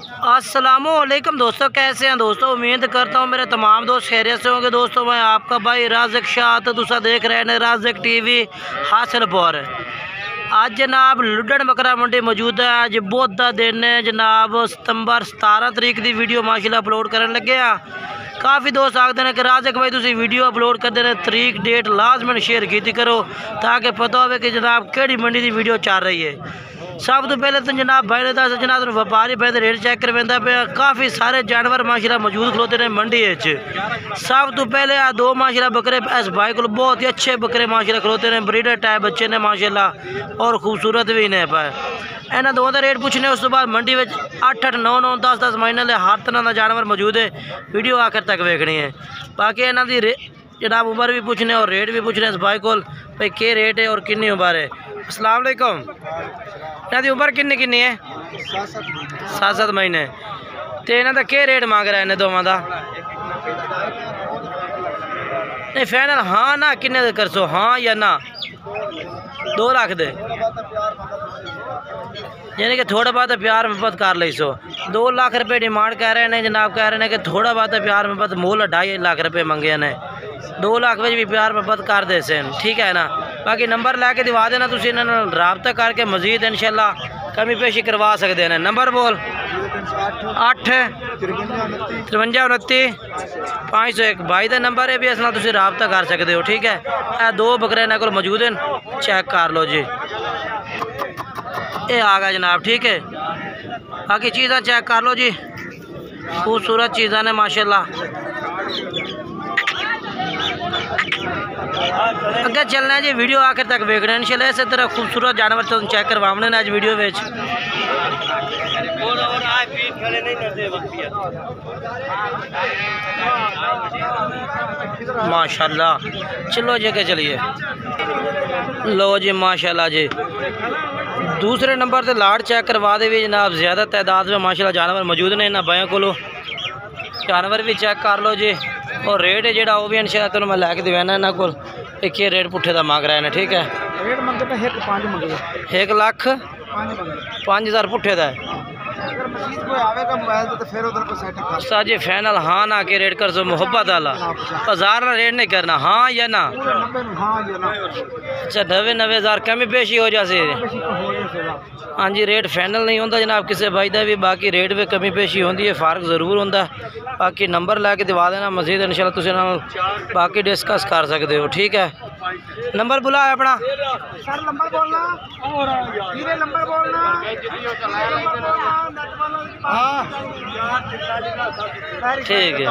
अस्सलामुअलैकुम दोस्तों, कैसे हैं दोस्तों। उम्मीद करता हूँ मेरे तमाम दोस्त खैरियत से होंगे। दोस्तों मैं आपका भाई राज़िक शाह, तो तुसा देख रहे हैं राज़िक टीवी हासिलपुर। आज जनाब लुडन बकरा मंडी मौजूद है। अज बहुत दा दिन है जनाब, सितंबर 17 तरीक की वीडियो माशाल्लाह अपलोड करने लगे हैं। काफ़ी दोस्त आखते हैं कि राज़िक भाई तुसी वीडियो अपलोड करते हैं, तरीक डेट लाजमन शेयर की करो ताकि पता हो कि जनाब केड़ी मंडी की वीडियो चल रही है। सब तो पहले तो जनाब भाई ने दस जनाब व्यापारी भाई रेट चेक करवाता पे। काफ़ी सारे जानवर माशाल्लाह मौजूद खलोते हैं मंडी। सब तो पहले आ दो माशाल्लाह बकरे इस भाई को बहुत ही अच्छे बकरे माशाल्लाह खलोते हैं, ब्रीडर टाइप बच्चे ने माशाल्लाह और खूबसूरत भी ने पाए। इन्होंने दोनों का रेट पूछने। उस तो बाद मंडी में 8-8, 9-9, 10-10 महीने ले हर तरह का जानवर मौजूद है। वीडियो आखिर तक वेखनी है। बाकी इन्हों की जनाब उम्र भी पूछने और रेट भी पूछने इस भाई को भाई के रेट है और कितनी उम्र है। अस्सलाम वालेकुम। इन्हों की उम्र किन्नी है? 7-7 महीने। तो इन्हों का क्या रेट मांग रहा है इन्हें दोवां का? नहीं फाइनल हाँ ना किन्ने कर सो, हाँ या ना? 2 लाख दे, यानी कि थोड़ा बहुत प्यार मोहब्बत कर ली सो। 2 लाख रुपये डिमांड कह रहे हैं जनाब, कह रहे हैं कि थोड़ा बहुत प्यार मोहब्बत, मोल 2.5 लाख रुपये मंगे ने। 2 लाख में भी प्यार मोहब्बत कर दे से, ठीक है ना। बाकी नंबर लैके दिवा देना, तुम इन्होंने रबता करके मजीद इंशाल्लाह कमी पेशी करवा सकते हैं। नंबर बोल 8 53 29 501 भाई का नंबर है भी, इस नाल तुसीं रबता कर सकते हो, ठीक है। यह 2 बकरे इन्होंने को मौजूद हैं, चेक कर लो जी। ये आ गया जनाब, ठीक है। बाकी चीज़ा चेक कर लो जी, खूबसूरत चीज़ा ने माशाल्लाह। अगर चलना है जी, वीडियो आखिर तक देखना इंशाल्लाह। इस तरह खूबसूरत जानवर तो चेक करवाने आज वीडियो में माशाल्लाह। चलो जी के चलिए। लो जी माशाल्लाह जी, दूसरे नंबर से लाट चेक करवा दे भी जनाब। ज़्यादा तादाद में माशाल्लाह जानवर मौजूद ने इन्होंने भाइयों को। जानवर भी चेक कर लो जी। और रेट है जोड़ा वो भी इंशाल्लाह तुम मैं लैके देना इन्होंने को। एक ये रेट पुट्ठे का मांग रहा है, ठीक है। रेट मंगे तो 1 लाख 5,000 पुट्ठे का है। सर जी फाइनल हाँ ना के रेट कर सो, मोहब्बत वाला बाजार का रेट नहीं करना, हाँ या ना? अच्छा 90,000 कमी पेशी हो जाए। हाँ जी, रेट फाइनल नहीं होता जनाब किसी भाई का भी। बाकी रेट में कमी पेशी होती है, फ़र्क जरूर होता। बाकी नंबर लैके दिवा देना मजीद इंशाल्लाह तुम बाकी डिस्कस कर सकते हो, ठीक है। नंबर बुला है अपना सर, नंबर बोलना और नंबर बोलना। ठीक है,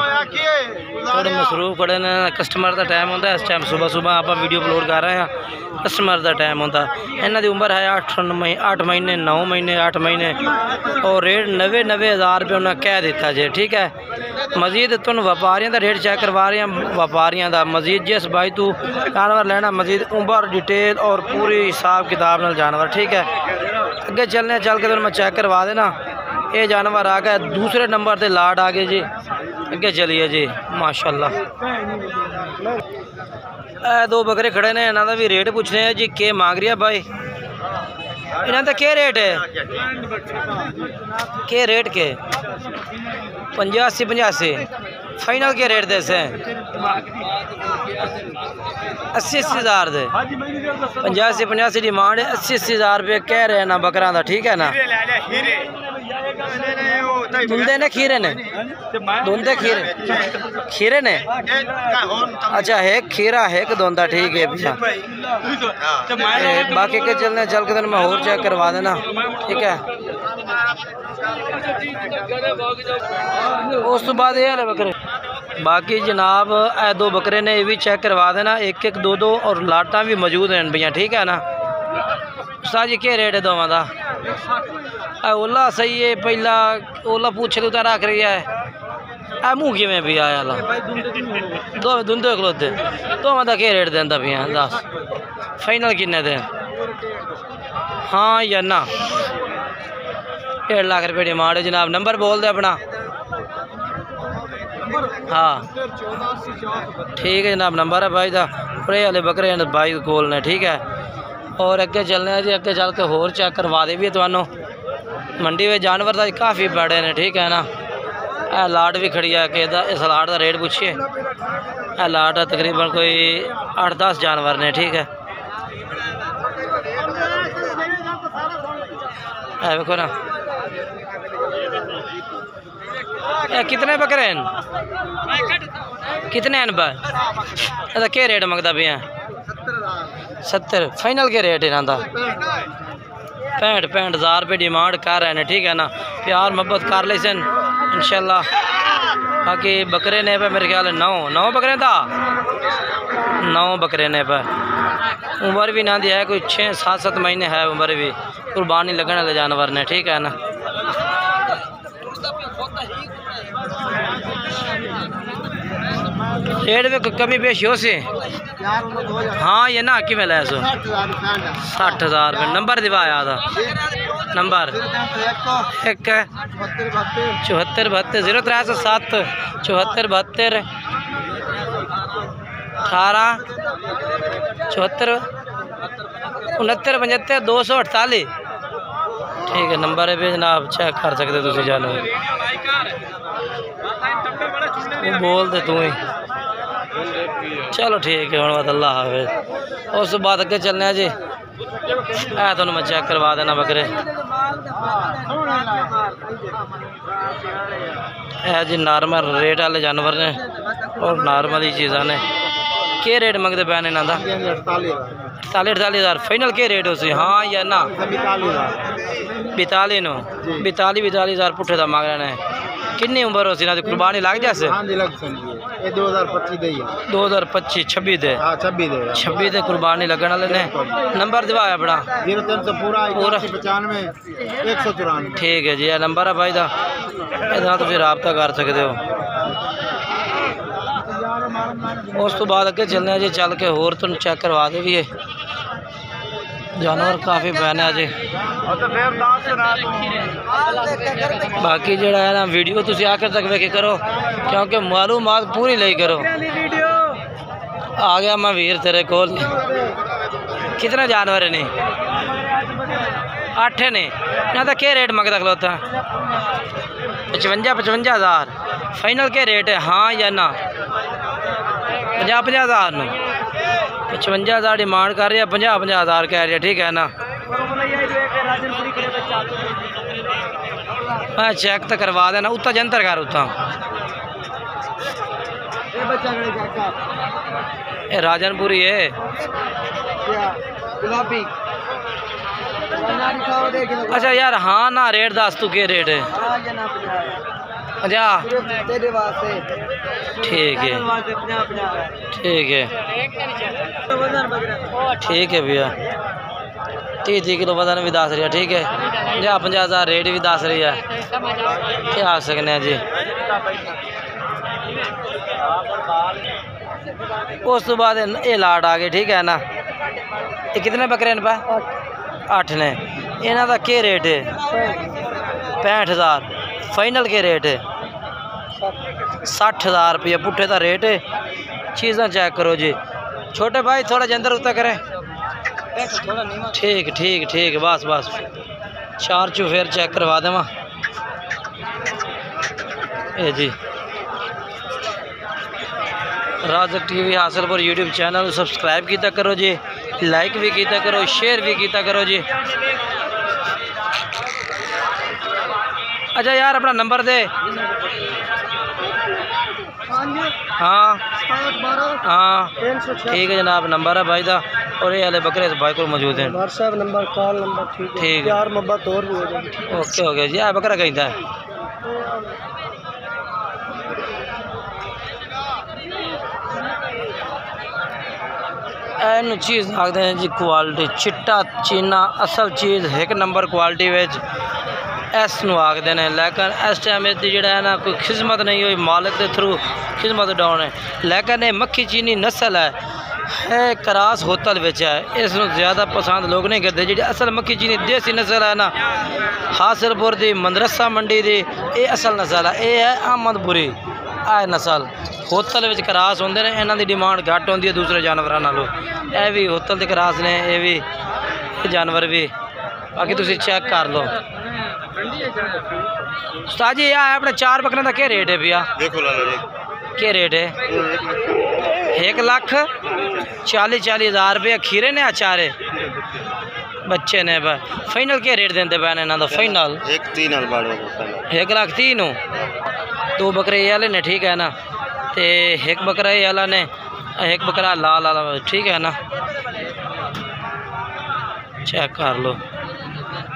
थोड़े मसरूफ खड़े ने। कस्टमर का टाइम होता है इस टाइम, सुबह आप वीडियो अपलोड कर रहे हैं, कस्टमर का टाइम होता। इन्हों की उम्र है 8 महीने 9 महीने 8 महीने। और रेट 90,000 रुपये उन्हें कह दिता जे, ठीक है। मजीद तुम व्यापारियों का रेट चेक करवा रहे हैं, व्यापारियों का मजीद जिस भाई तू जानवर लेना मजीद उम्र डिटेल और पूरी हिसाब किताब न जानवर, ठीक है। अगे चलने चल के तुम मैं चेक करवा देना। ये जानवर आ गया दूसरे नंबर से, लाट आ गए जी। अगे चलिए जी माशाल्लाह। 2 बकरे खड़े ने, इन्हों का भी रेट पूछने हैं जी। के मांग रही है भाई इन्हों का? क्या रेट है? के रेट के 85 फाइनल के रेट दे से 80,000 दे। 85 डिमांड है, 80,000 रुपये कह रहे हैं ना बकरा का, ठीक है ना। धुंधे ने खीरे ने, धुंधे खीरे ने। अच्छा एक खीरा है एक धुंधा, ठीक है भैया। बाकी के चलने चल के मैं और चेक करवा देना, ठीक है। उस तो बाद ये बकरे बाकी जनाब 2 बकरे ने, ये भी चेक करवा देना। 1-1 2-2 और लाटा भी मौजूद हैं भैया, ठीक है ना। उस्ताद जी क्या रेट है दोवां का? ओला सही है, पहला ओला पूछ लो तो रख रही है। मुँह किमें भी आया ला 2 धुंधे खलोते। दोवां का क्या रेट देंदा भैया? 10 फाइनल किन्ने दे? हाँ या ना? 1.5 लाख रुपये डिमांड है जनाब। नंबर बोल दे अपना। हाँ ठीक है जनाब, नंबर है भाई का। प्रे वाले बकरे भाई कोल ने, ठीक है। और अगे चलने जी, अगे चल के होर चेक करवा दे भी तुहानू। मंडी में जानवर तो काफ़ी बड़े ने, ठीक है ना। यह लाट भी खड़ी है कि इस लाट का रेट पूछिए। यह लाट तकरीबन कोई 8-10 जानवर ने, ठीक है। देखो ना कितने बकरे हैं, कितने हैं भाई? क्या रेट मंगता पे हैं? 70 फाइनल के रेट है ना? 65 हज़ार रुपये डिमांड कर रहे हैं, ठीक है ना। प्यार मोहब्बत कर ले सन इंशाल्लाह। बाकी बकरे ने पे मेरे ख्याल 9 बकरे था, 9 बकरे ने पे। उम्र भी ना दी है, कोई 6-7 महीने है उम्र भी। कुर्बानी लगने वाले जानवर ने, ठीक है ना। रेट में कमी पेशी हो से हाँ ये ना कि मिला 60 हज़ार रुपये। नंबर दिवाया था, नंबर 1 है 74 72 0307 74 72 18 74 69 75 248, ठीक है। नंबर है भी जनाब, चेक कर सकते हो तुम जानो। बोल दे तू ही, चलो ठीक है। हम अल्लाह हाफिज़। उस बाद अगे चलने जी। तो मैं चेक करवा देना बकरे। जी नॉर्मल रेट वाले जानवर ने और नॉर्मल ही चीज़ा ने। क्या रेट मंगते पे इन्हों का? 48 हज़ार फाइनल के रेट उसे? हाँ या ना 42 नो 42 हज़ार पुट्ठे का मंग रहे हैं। कितनी उम्र हो सी ना? कुर्बानी लग जाए? 2025 26 दे कुर्बानी लगने वाले ने। नंबर दिवाया अपना 95 ठीक है जी। यह नंबर है भाई का, तुम रबता कर सकते हो। उस तो बाद अगे चलने जी। चल के होर तुम चेक करवा दे भी है। जानवर काफ़ी पैने जी। बाकी जड़ा है ना वीडियो तुम आखिर तक वेखे करो, क्योंकि मालूमात पूरी ले करो। आ गया मैं वीर तेरे को। कितना जानवर ने? 8 ने ना। तो क्या रेट मंगता खलोता? 55 हज़ार फाइनल के रेट है? हाँ या ना? 50 हज़ार न 55 हज़ार डिमांड कर रही है, 50 हज़ार कह रही है, ठीक है ना। मैं चेक तो करवा देना। उत्ता जंतर कर उत्ता राजनपुरी है। अच्छा यार हाँ ना रेट दस तू के रेट है? 50 ठीक है ठीक है भैया। 30 किलो वजन भी दस रही है, ठीक है। 50 हज़ार रेट भी दस रही है। क्या आ सकने जी। उस तो बाद ये लाट आ गए, ठीक है ना। ये कितने बकरे ने? 8 ने। इन्हों का क्या रेट है? 65 हज़ार फाइनल के रेट है? 60 हज़ार रुपये पुट्ठे का रेट है। चीज़ा चेक करो जी। छोटे भाई थोड़ा जंदर उतर करें। ठीक ठीक ठीक बस बस 4 चू फिर चेक करवा देवा जी। राजक TV Hasilpur YouTube channel subscribe किया करो जी, लाइक भी किया करो, शेयर भी किया करो जी। अच्छा यार अपना नंबर दे। हाँ हाँ ठीक है जनाब, नंबर है भाई का। और ये वाले बकरे भाई को मौजूद हैं। व्हाट्सएप नंबर, कॉल नंबर, ठीक है। प्यार मोहब्बत और भी हो जाएगी। ओके हो गया जी। आ बकरा कहीं था एन चीज़ आखते हैं जी क्वालिटी चिट्टा चीना असल चीज़ एक नंबर क्वालिटी विच इस नूं आखते हैं। लेकिन इस टाइम इसकी जिहड़ा है ना कोई खिदमत नहीं हुई, मालिक के थ्रू खिदमत डाउन है। लेकिन ये मक्खी चीनी नस्ल है क्रास होतल विच है। इस ज़्यादा पसंद लोग नहीं करते। जी असल मक्खी चीनी देसी नस्ल है ना हासिलपुर की मदरसा मंडी की, ये असल नस्ल है। ये है अहमदपुरी आ नस्ल। होतल विच क्रास होंदे ने, इन्हां दी डिमांड घट होंदी है दूसरे जानवरों नालों। ये भी होतल के क्रास ने, ये भी जानवर भी। बाकी तुसीं चेक कर लो। उस्ताद जी यह अपने 4 बकरे का क्या रेट है भैया? देखो लाला जी क्या रेट है? 1,40,000 रुपये खीरे ने अचारे बच्चे ने फाइनल क्या रेट देंगे पैन इन्हों का? फाइनल 1,03,000 हो। 2 बकरे ये वाले ने ठीक है ना, तो 1 बकरा ये वाला ने, 1 बकरा लाल वाला ठीक है ना। चेक कर लो।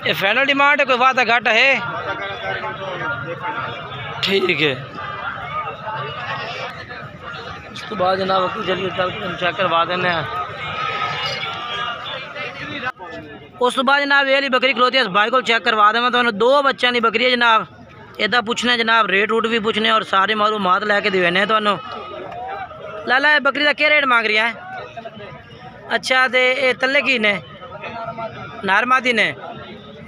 ये फाइनल डिमांड है, कोई वादा घाटा है? ठीक है। उस तो बाद जनाब जल्दी चेक करवा देने। उस तो बाद जनाब ये बकरी खलोती है, भाई को चेक करवा दें। तो 2 बच्चों की बकरी है जनाब। इदा पूछने जनाब, रेट रूट भी पूछने और सारी मालूमात लैके देने तो। लाला ये बकरी का क्या रेट मांग रही है? अच्छा तो ये तले की ने नारमादी ने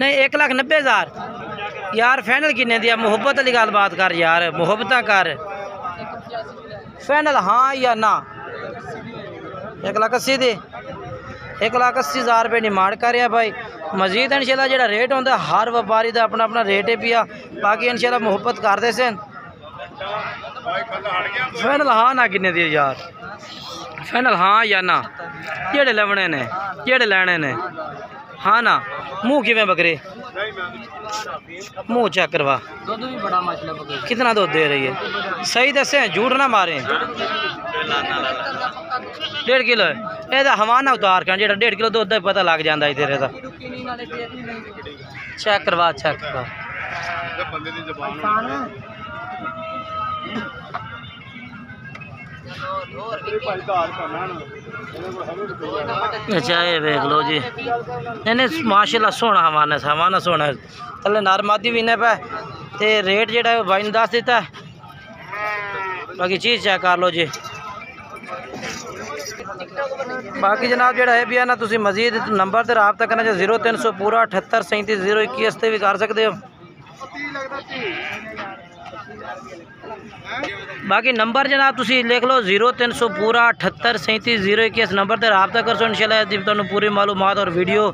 नहीं 1,90,000 यार। फाइनल किन्ने दिया? मुहब्बत वाली गल बात कर यार, मुहब्बत कर। फाइनल हाँ या ना? 1,80,000 दे 1,80,000 रुपये डिमांड कर रहा भाई। मजीद इंशाल्लाह जो रेट होंगे हर व्यापारी का अपना अपना रेट है पिया। बाकी इंशाल्लाह मुहब्बत करते सन। फाइनल हाँ ना किन्ने दी यार? फाइनल हाँ या ना? जेड़े लवने ने जेड़े लैने ने हाँ ना? मुँह किवें बकरे? मुँह चेक करवा। दूध भी बड़ा माशाल्लाह बकरी। कितना दूध दे रही है? सही दसे, झूठ ना मारे। 1.5 किलो है ये हवा ना उतार कर, जो 1.5 किलो दूध का पता लग जाता है तेरे का। चेक करवा चेक करवा। अच्छा ये देख लो जी, नहीं माशाल्लाह सोना हवाना सोना। थले नारमादी भी ने पे ते रेट जेड़ा भाई ने दस दिता। बाकी चीज़ चेक कर लो जी। बाकी जनाब जेड़ा है भी है ना, तुसी मजीद नंबर से रबता करना 0300 पूरा 78 37 021 से भी कर सकते हो। बाकी नंबर जनाब तुसी लिख लो 0300 पूरा 78 37 021 नंबर से रबता कर सो। इंशाल्लाह तुहानू पूरी मालूमात और वीडियो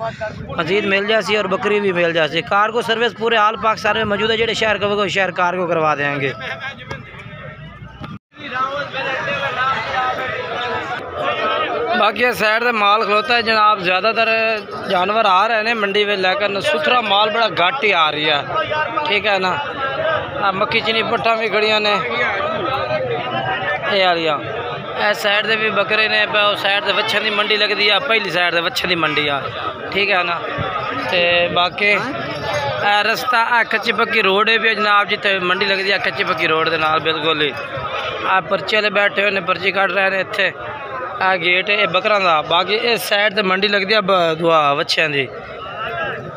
मजीद मिल जासी और बकरी भी मिल जासी। कार्गो सर्विस पूरे आल पाकिस्तान में मौजूद है। जेडे शहर कहोगे शहर कार्गो करवा देंगे। बाकी साइड से माल खलोता है जनाब। ज़्यादातर जानवर आ रहे हैं मंडी में, लेकिन सुथरा माल बड़ा घट ही आ रही है ठीक है ना। मक्की चीनी पट्टा भी खड़िया ने वालिया। इस साइड से भी बकरे ने, उस साइड से वच्छन की मंडी लगती है, पहली साइड से वच्छन की मंडी आ ठीक है ना। तो बाकी रस्ता कच्ची पक्की रोड है भी जनाब, जिते मंडी लगती है कच्ची पक्की रोड के नाल बिल्कुल ही। पर्चे वाले बैठे हुए पर्ची कट रहे हैं इतने। आ गेट है बकरा का। बाकी इस साइड से मंडी लगती है दुआ वच्छियां की।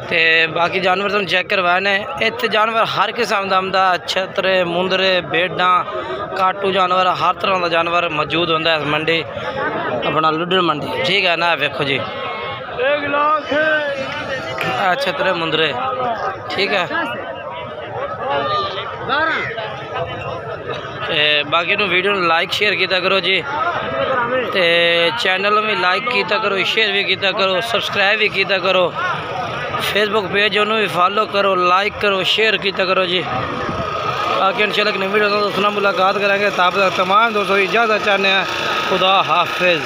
तो बाकी जानवर तुम चेक करवाए ने। इतने जानवर हर किस्म का आंदा, छतरे मुंदरे भेड़ा काटू जानवर हर तरह का जानवर मौजूद होंगे इस मंडी अपना लुडन मंडी ठीक है ना। वेखो जी छतरे मुंदरे ठीक है। बाकी वीडियो लाइक शेयर किया करो जी। तो चैनल में लाइक किया करो, शेयर भी किया करो, सब्सक्राइब भी किया करो। फेसबुक पेज उन्होंने भी फॉलो करो, लाइक करो, शेयर किया करो जी। बाकी इंशाल्लाह की नई वीडियो दोस्तों मुलाकात करेंगे। तब तक तमाम दोस्तों इजाज़त चाहते हैं। खुदा हाफिज़।